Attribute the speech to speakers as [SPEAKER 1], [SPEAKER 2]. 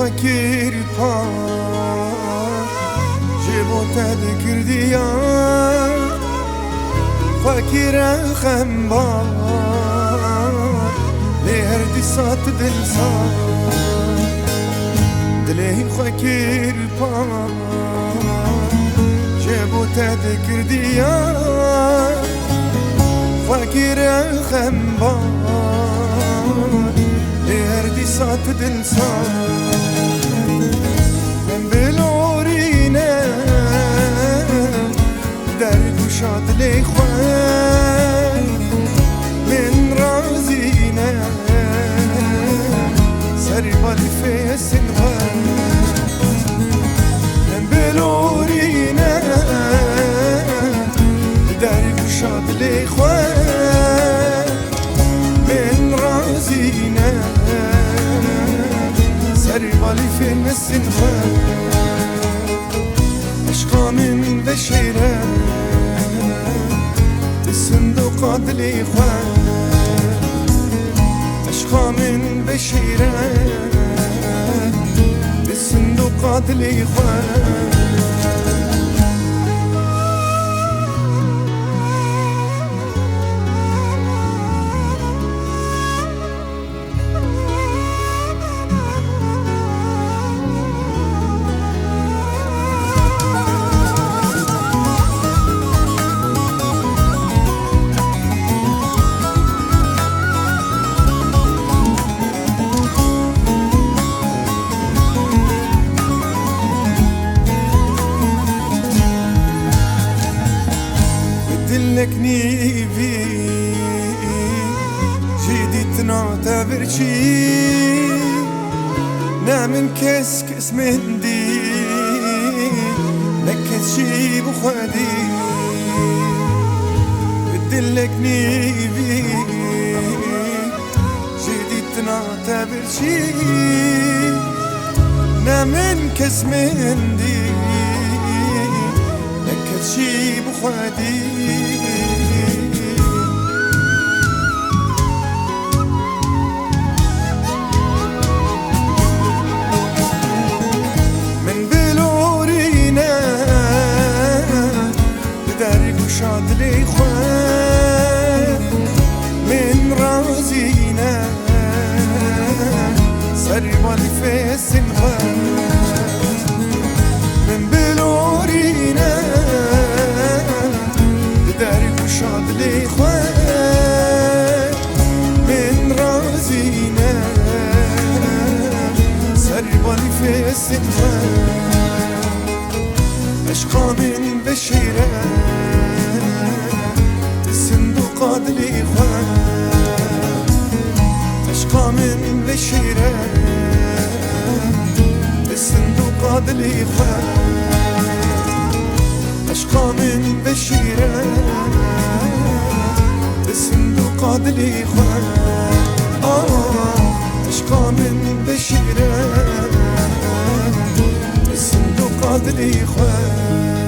[SPEAKER 1] فكر پا جبو تذكرديا فكر خنبا لهردي سات دلسا دلي فكر پا جبو تذكرديا فكر خنبا لهردي سات دلسا من بلورينا درد وشاد لي خوان من رازينا سري بالي في السنغان من بلورينا درد وشاد لي خوان من رازينا سري بالي في السنغان عشقا من بشيرة الصندوق لي خوان عشقا من بشيرة الصندوق لي خوان لكني في جديدنا تبرشي نعمل كس مهدي لكت شي بخدي بدلكني في جديدنا تبرشي نعمل كس مهدي لكت شي بخدي شاد لي خوان من رازينا سري بالي في السنغان من بلورينا بدارك وشاد لي خوان من رازينا سري بالي في السنغان عشقا من بشيرة الصندوق لي خوان عشقا من بشيرة الصندوق لي خوان عشقا من بشيرة الصندوق لي خوان عشقا من بشيرة الصندوق لي خوان